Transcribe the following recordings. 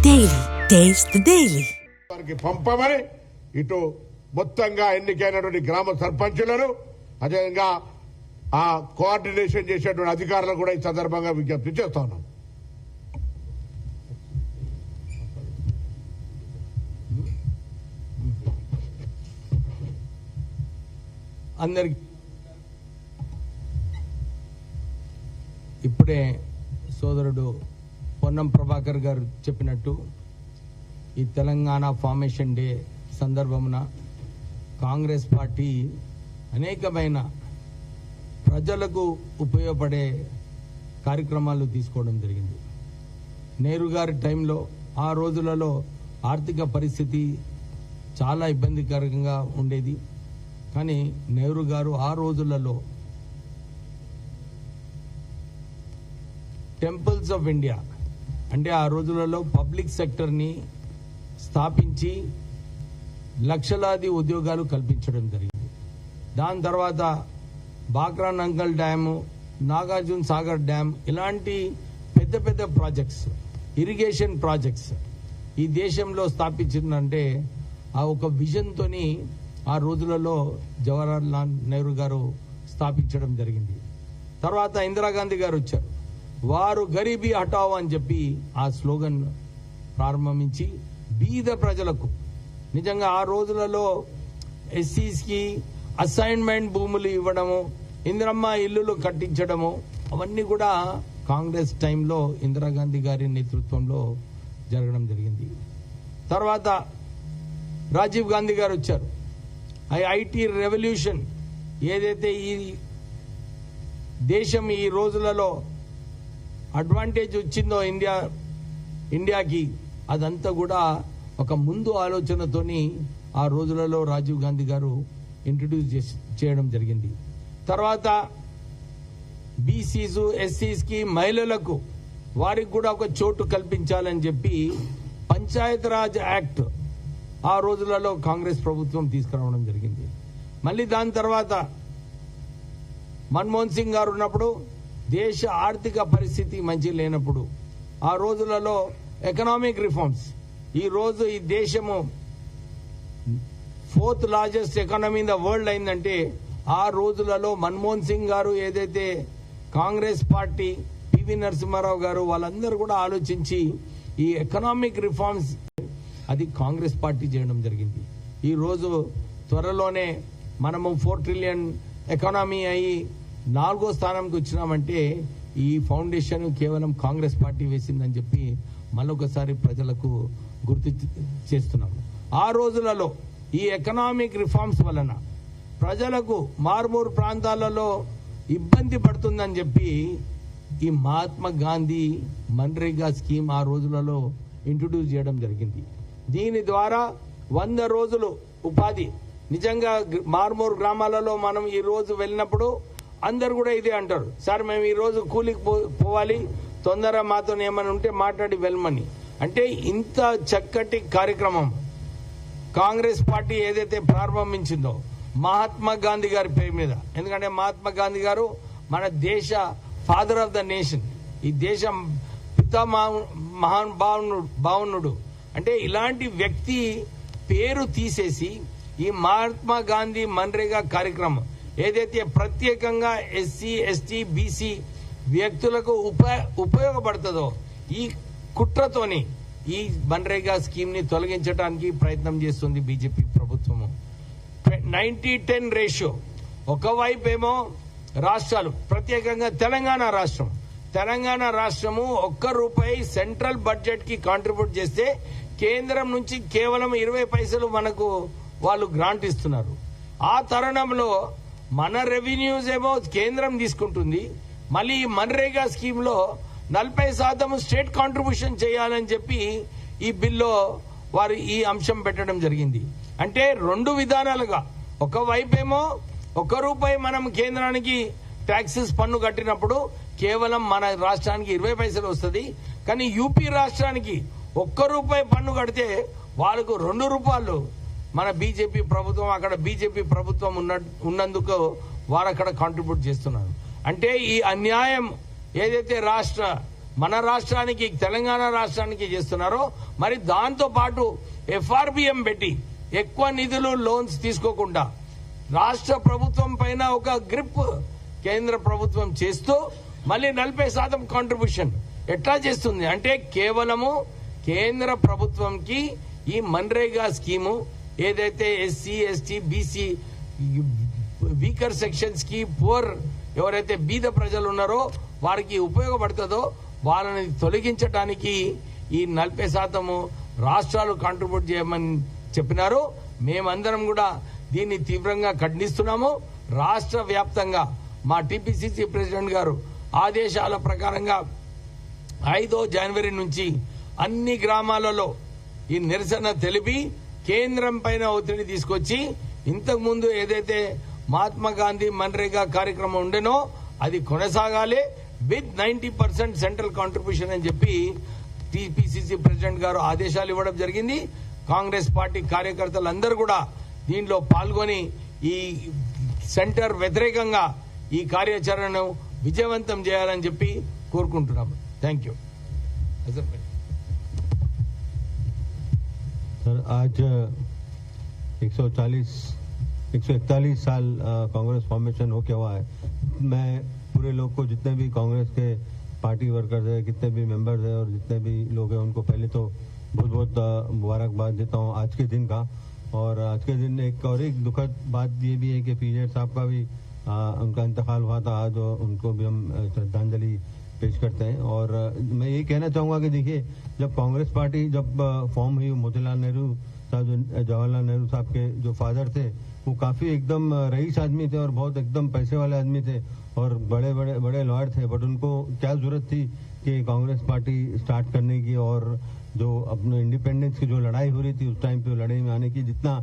Daily taste the daily పంపమని ఇటు మొత్తంగా ఎన్నికైనటువంటి గ్రామ సర్పంచులను అదేవిధంగా ఆ కోఆర్డినేషన్ చేసేటువంటి అధికారులు కూడా ఈ సందర్భంగా విజ్ఞప్తి చేస్తా ఉన్నాం. అందరికి ఇప్పుడే సోదరుడు పొన్నం ప్రభాకర్ గారు చెప్పినట్టు ఈ తెలంగాణ ఫార్మేషన్ డే సందర్భమున కాంగ్రెస్ పార్టీ అనేకమైన ప్రజలకు ఉపయోగపడే కార్యక్రమాలు తీసుకోవడం జరిగింది. నెహ్రూ గారి టైంలో ఆ రోజులలో ఆర్థిక పరిస్థితి చాలా ఇబ్బందికరంగా ఉండేది. కానీ నెహ్రూ గారు ఆ రోజులలో టెంపుల్స్ ఆఫ్ ఇండియా అంటే ఆ రోజులలో పబ్లిక్ సెక్టర్ని స్థాపించి లక్షలాది ఉద్యోగాలు కల్పించడం జరిగింది. దాని తర్వాత బాక్రా నంగల్ డ్యాము, నాగార్జున సాగర్ డ్యామ్ ఇలాంటి పెద్ద పెద్ద ప్రాజెక్ట్స్, ఇరిగేషన్ ప్రాజెక్ట్స్ ఈ దేశంలో స్థాపించిందంటే ఆ ఒక విజన్తోని ఆ రోజులలో జవహర్లాల్ నెహ్రూ గారు స్థాపించడం జరిగింది. తర్వాత ఇందిరాగాంధీ గారు వచ్చారు. వారు గరీబీ హటావో అని చెప్పి ఆ స్లోగన్ ప్రారంభించి బీద ప్రజలకు నిజంగా ఆ రోజులలో ఎస్సీస్కి అసైన్మెంట్ భూములు ఇవ్వడము, ఇందిరమ్మ ఇల్లులు కట్టించడము అవన్నీ కూడా కాంగ్రెస్ టైంలో ఇందిరాగాంధీ గారి నేతృత్వంలో జరగడం జరిగింది. తర్వాత రాజీవ్ గాంధీ గారు వచ్చారు. ఐటీ రెవల్యూషన్ ఏదైతే ఈ దేశం ఈ రోజులలో అడ్వాంటేజ్ వచ్చిందో ఇండియాకి అదంతా కూడా ఒక ముందు ఆలోచనతోని ఆ రోజులలో రాజీవ్ గాంధీ గారు ఇంట్రడ్యూస్ చేయడం జరిగింది. తర్వాత బీసీస్ ఎస్సీస్కి మహిళలకు వారికి కూడా ఒక చోటు కల్పించాలని చెప్పి పంచాయతీరాజ్ యాక్ట్ ఆ రోజులలో కాంగ్రెస్ ప్రభుత్వం తీసుకురావడం జరిగింది. మళ్ళీ దాని తర్వాత మన్మోహన్ సింగ్ గారు ఉన్నప్పుడు దేశ ఆర్థిక పరిస్థితి మంచి లేనప్పుడు ఆ రోజులలో ఎకనామిక్ రిఫార్మ్స్, ఈ రోజు ఈ దేశము 4th largest economy in the world అయిందంటే ఆ రోజులలో మన్మోహన్ సింగ్ గారు ఏదైతే కాంగ్రెస్ పార్టీ, పివి నరసింహారావు గారు వాళ్ళందరూ కూడా ఆలోచించి ఈ ఎకనామిక్ రిఫార్మ్స్ అది కాంగ్రెస్ పార్టీ చేయడం జరిగింది. ఈ రోజు త్వరలోనే మనము 4 ట్రిలియన్ ఎకానమీ అయ్యి 4వ స్థానంకి వచ్చినామంటే ఈ ఫౌండేషన్ కేవలం కాంగ్రెస్ పార్టీ వేసిందని చెప్పి మళ్ళొకసారి ప్రజలకు గుర్తు చేస్తున్నాము. ఆ రోజులలో ఈ ఎకనామిక్ రిఫార్మ్స్ వలన ప్రజలకు మారుమూరు ప్రాంతాలలో ఇబ్బంది పడుతుందని చెప్పి ఈ మహాత్మా గాంధీ మన్రేగా స్కీమ్ ఆ రోజులలో ఇంట్రడ్యూస్ చేయడం జరిగింది. దీని ద్వారా 100 రోజులు ఉపాధి. నిజంగా మారుమూరు గ్రామాలలో మనం ఈ రోజు వెళ్ళినప్పుడు అందరు కూడా ఇదే అంటారు, సార్ మేము ఈ రోజు కూలికి పోవాలి, తొందర మాతో ఏమైనా ఉంటే మాట్లాడి వెళ్ళమని. అంటే ఇంత చక్కటి కార్యక్రమం కాంగ్రెస్ పార్టీ ఏదైతే ప్రారంభించిందో మహాత్మా గాంధీ గారి పేరు మీద, ఎందుకంటే మహాత్మా గాంధీ గారు మన దేశ ఫాదర్ ఆఫ్ ద నేషన్, ఈ దేశం పితా మహాన్ భావనుడు. అంటే ఇలాంటి వ్యక్తి పేరు తీసేసి ఈ మహాత్మా గాంధీ మన్రేగా కార్యక్రమం ఏదైతే ప్రత్యేకంగా ఎస్సీ ఎస్టీ బీసీ వ్యక్తులకు ఉపయోగపడుతుందో ఈ కుట్రతోని ఈ మన్రేగా స్కీమ్ ని తొలగించడానికి ప్రయత్నం చేస్తుంది బీజేపీ ప్రభుత్వము. 90-10 రేషియో. ఒకవైపు ఏమో రాష్ట్రాలు, ప్రత్యేకంగా తెలంగాణ రాష్ట్రము 1 రూపాయి సెంట్రల్ బడ్జెట్ కి కాంట్రిబ్యూట్ చేస్తే కేంద్రం నుంచి కేవలం 20 పైసలు మనకు వాళ్ళు గ్రాంట్ ఇస్తున్నారు. ఆ తరుణంలో మన రెవెన్యూస్ ఏమో కేంద్రం తీసుకుంటుంది, మళ్ళీ మన్రేగా స్కీమ్ లో 40% స్టేట్ కాంట్రిబ్యూషన్ చేయాలని చెప్పి ఈ బిల్లో వారు ఈ అంశం పెట్టడం జరిగింది. అంటే 2 విధానాలుగా, ఒకవైపేమో 1 రూపాయి మనం కేంద్రానికి ట్యాక్సెస్ పన్ను కట్టినప్పుడు కేవలం మన రాష్ట్రానికి 20 పైసలు వస్తుంది, కానీ యూపీ రాష్ట్రానికి 1 రూపాయి పన్ను కడితే వాళ్ళకు 2 రూపాయలు మన బీజేపీ ప్రభుత్వం, అక్కడ బీజేపీ ప్రభుత్వం ఉన్నందుకు వారు అక్కడ కాంట్రిబ్యూట్ చేస్తున్నారు. అంటే ఈ అన్యాయం ఏదైతే రాష్ట్ర మన రాష్ట్రానికి తెలంగాణ రాష్ట్రానికి చేస్తున్నారో మరి దాంతో పాటు ఎఫ్ఆర్బిఎం పెట్టి ఎక్కువ నిధులు లోన్స్ తీసుకోకుండా రాష్ట్ర ప్రభుత్వం పైన ఒక గ్రిప్ కేంద్ర ప్రభుత్వం చేస్తూ మళ్ళీ 40% కాంట్రిబ్యూషన్ ఎట్లా చేస్తుంది అంటే కేవలము కేంద్ర ప్రభుత్వంకి ఈ మన్రేగా స్కీము ఏదైతే SC ST BC weaker sections కి పూర్ ఎవరైతే బీద ప్రజలు ఉన్నారో వారికి ఉపయోగపడుతుందో వాళ్ళని తొలగించడానికి ఈ 40% రాష్ట్రాలు కాంట్రిబ్యూట్ చేయమని చెప్పినారు. మేమందరం కూడా దీన్ని తీవ్రంగా ఖండిస్తున్నాము. రాష్ట్ర వ్యాప్తంగా మా టీపీసీసీ ప్రెసిడెంట్ గారు ఆదేశాల ప్రకారంగా 5 జనవరి నుంచి అన్ని గ్రామాలలో ఈ నిరసన తెలిపి కేంద్రం పైన ఒత్తిడి తీసుకొచ్చి ఇంతకు ముందు ఏదైతే మహాత్మా గాంధీ మన్రేగా కార్యక్రమం ఉండేనో అది కొనసాగాలి విత్ 90% సెంట్రల్ కాంట్రిబ్యూషన్ అని చెప్పి టీపీసీసీ ప్రెసిడెంట్ గారు ఆదేశాలు ఇవ్వడం జరిగింది. కాంగ్రెస్ పార్టీ కార్యకర్తలందరూ కూడా దీనిలో పాల్గొని ఈ సెంటర్ వ్యతిరేకంగా ఈ కార్యాచరణను విజయవంతం చేయాలని చెప్పి కోరుకుంటున్నాము. Thank you. सर आज 141 साल कांग्रेस फॉर्मेशन होके हुआ है. मैं पूरे लोग को जितने भी कांग्रेस के पार्टी वर्कर्स है कितने भी मेंबर्स है और जितने भी लोग हैं उनको पहले तो बहुत बहुत मुबारकबाद देता हूँ आज के दिन का. और आज के दिन एक दुखद बात ये भी है कि पीजेड साहब का भी उनका इंतकाल हुआ था आज और उनको भी हम श्रद्धांजलि पेश करते हैं. और मैं ये कहना चाहूंगा कि देखिए जब कांग्रेस पार्टी जब फॉर्म हुई मोतीलाल नेहरू साहब जवाहरलाल नेहरू साहब के जो फादर थे वो काफी एकदम रईस आदमी थे और बहुत एकदम पैसे वाले आदमी थे और बड़े लॉयर थे. बट उनको क्या जरूरत थी कि कांग्रेस पार्टी स्टार्ट करने की और जो अपने इंडिपेंडेंस की जो लड़ाई हो रही थी उस टाइम पे लड़ाई में आने की. जितना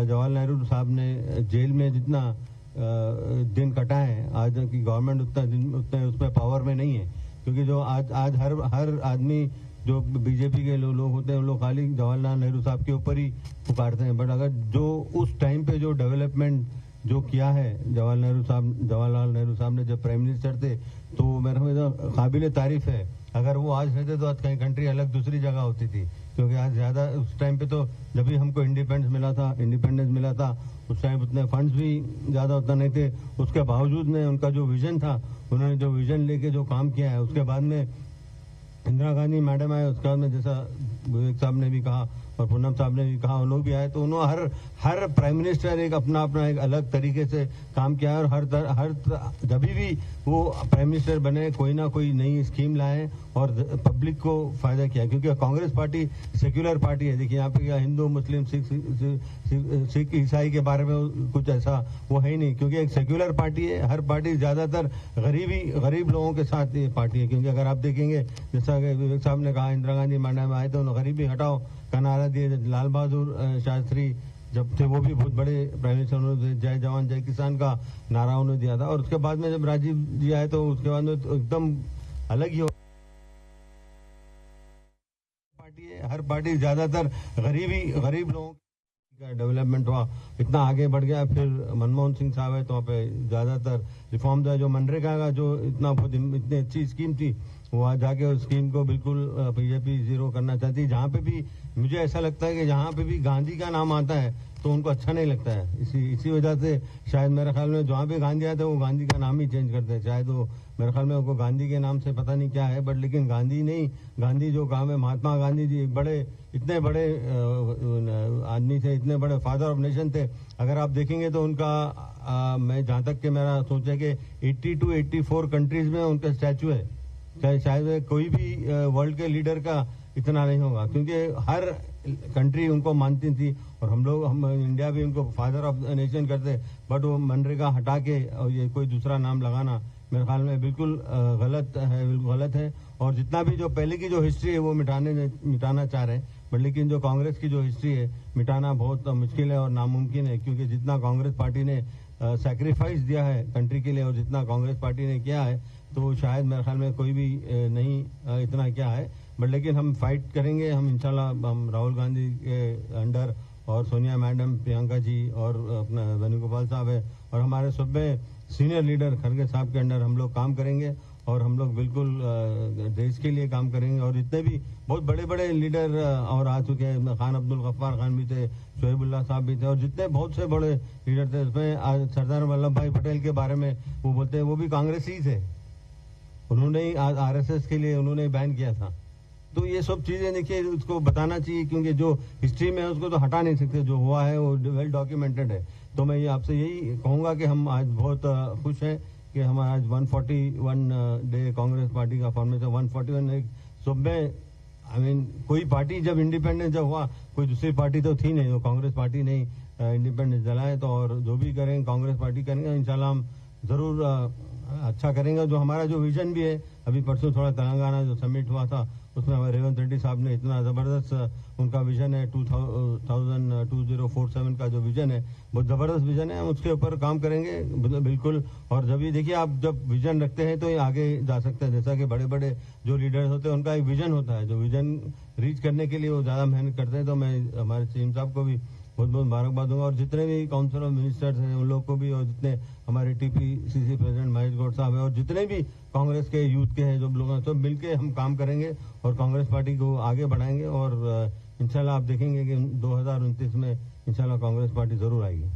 जवाहरलाल नेहरू साहब ने जेल में जितना दिन कटाए आज की गवर्नमेंट उतना उसमें पावर में नहीं है. क्योंकि जो आज हर आदमी जो बीजेपी के लोग होते हैं वो लोग खाली जवाहरलाल नेहरू साहब के ऊपर ही पुकारते हैं. बट अगर जो उस टाइम पे जो डेवलपमेंट जो किया है जवाहरलाल नेहरू साहब ने जब प्राइम मिनिस्टर थे तो मेरे को काबिल तारीफ है. अगर वो आज रहते तो आज कहीं कंट्री अलग दूसरी जगह होती थी. क्योंकि आज ज्यादा उस टाइम पे तो जब भी हमको इंडिपेंडेंस मिला था उस टाइम उतने फंड्स भी ज्यादा उतना नहीं थे. उसके बावजूद में उनका जो विजन था उन्होंने जो विजन लेके जो काम किया है उसके बाद में इंदिरा गांधी मैडम आए उसके बाद में जैसा विवेक साहब ने भी कहा और पूनम साहब ने भी कहा उन लोग भी आए तो उन्होंने हर प्राइम मिनिस्टर एक अपना एक अलग तरीके से काम किया है. और हर जब भी वो प्राइम मिनिस्टर बने कोई ना कोई नई स्कीम लाए और पब्लिक को फायदा किया. क्योंकि कांग्रेस पार्टी सेक्युलर पार्टी है. देखिए यहाँ पे हिंदू मुस्लिम सिख ईसाई के बारे में कुछ ऐसा वो है ही नहीं. क्योंकि एक सेक्युलर पार्टी है. हर पार्टी ज्यादातर गरीब लोगों के साथ ये पार्टी है. क्योंकि अगर आप देखेंगे जैसा विवेक साहब ने कहा इंदिरा गांधी मैडम आए तो उन्होंने गरीबी हटाओ का नारा दिए. लाल बहादुर शास्त्री जब थे वो भी बहुत बड़े प्राइम मिनिस्टर उन्होंने जय जवान जय किसान का नारा उन्होंने दिया था. और उसके बाद में जब राजीव जी आए तो उसके बाद में तो एकदम अलग ही पार्टी है. हर पार्टी ज्यादातर गरीब लोगों का डेवलपमेंट हुआ इतना आगे बढ़ गया. फिर मनमोहन सिंह साहब है तो वहाँ पे ज्यादातर रिफॉर्म था. जो मनरेगा का जो इतनी अच्छी स्कीम थी वहाँ जाके उस स्कीम को बिल्कुल बीजेपी जीरो करना चाहती है. जहाँ पे भी मुझे ऐसा लगता है कि जहाँ पे भी गांधी का नाम आता है तो उनको अच्छा नहीं लगता है. इसी वजह से शायद मेरे ख्याल में जहाँ पे गांधी आता है वो गांधी का नाम ही चेंज करते हैं. शायद वो मेरे ख्याल में उनको गांधी के नाम से पता नहीं क्या है. बट लेकिन गांधी नहीं, गांधी जो काम है महात्मा गांधी जी इतने बड़े आदमी थे, इतने बड़े फादर ऑफ नेशन थे. अगर आप देखेंगे तो उनका मैं जहाँ तक के मेरा सोच है कि 80 to 84 कंट्रीज में उनका स्टैचू है. शायद कोई भी वर्ल्ड के लीडर का इतना नहीं होगा. क्योंकि हर कंट्री उनको मानती थी और हम इंडिया भी उनको फादर ऑफ नेशन करते. बट वो मनरेगा हटा के और ये कोई दूसरा नाम लगाना मेरे ख्याल में बिल्कुल गलत है. और जितना भी जो पहले की जो हिस्ट्री है वो मिटाना चाह रहे हैं. बट लेकिन जो कांग्रेस की जो हिस्ट्री है मिटाना बहुत मुश्किल है और नामुमकिन है. क्योंकि जितना कांग्रेस पार्टी ने सैक्रिफाइस दिया है कंट्री के लिए और जितना कांग्रेस पार्टी ने किया है तो शायद मेरे ख्याल में कोई भी नहीं इतना क्या है. बट लेकिन हम फाइट करेंगे. हम इंशाल्लाह हम राहुल गांधी के अंडर और सोनिया मैडम, प्रियंका जी और अपना वेणुगोपाल साहब है और हमारे सब में सीनियर लीडर खड़गे साहब के अंडर हम लोग काम करेंगे. और हम लोग बिल्कुल देश के लिए काम करेंगे। और जितने भी बहुत बड़े बड़े लीडर और आ चुके हैं, खान अब्दुल गफ्फार खान भी थे, शोएबुल्लाह साहब भी थे, और जितने बहुत से बड़े लीडर थे, उसमें सरदार वल्लभ भाई पटेल के बारे में वो बोलते हैं, वो भी कांग्रेसी थे, उन्होंने ही आरएसएस के लिए उन्होंने बैन किया था। तो ये सब चीजें देखिए उसको बताना चाहिए, क्योंकि जो हिस्ट्री में है उसको तो हटा नहीं सकते, जो हुआ है वो वेल डॉक्यूमेंटेड है। तो मैं ये आपसे यही कहूंगा कि हम आज बहुत खुश हैं कि हमारा आज 141 डे कांग्रेस पार्टी का फॉर्मेशन, 141 एक सब में कोई पार्टी जब इंडिपेंडेंस जब हुआ, कोई दूसरी पार्टी तो थी नहीं, तो कांग्रेस पार्टी ने इंडिपेंडेंस दिलाए। तो और जो भी करेंगे कांग्रेस पार्टी करेंगे, इंशाल्लाह हम जरूर अच्छा करेंगे। जो हमारा जो विजन भी है, अभी परसों थोड़ा तेलंगाना जो समिट हुआ था उसमें हमारे रेवंत रेड्डी साहब ने इतना जबरदस्त उनका विजन है 2047 का जो विजन है, बहुत जबरदस्त विजन है, हम उसके ऊपर काम करेंगे बिल्कुल। और जब ये देखिए आप जब विजन रखते हैं तो ये आगे जा सकते हैं। जैसा कि बड़े बड़े जो लीडर्स होते हैं उनका एक विजन होता है, जो विजन रीच करने के लिए वो ज्यादा मेहनत करते हैं। तो मैं हमारे सीएम साहब को भी बहुत बहुत मुबारकबाद दूंगा, और जितने भी काउंसिल ऑफ मिनिस्टर्स हैं उन लोग को भी, और जितने हमारे टीपीसीसी प्रेसिडेंट महेश गौड़ साहब है, और जितने भी कांग्रेस के यूथ के हैं जो लोग हैं, सब मिलके हम काम करेंगे और कांग्रेस पार्टी को आगे बढ़ाएंगे। और इंशाल्लाह आप देखेंगे कि 2029 में इंशाल्लाह कांग्रेस पार्टी जरूर आएगी।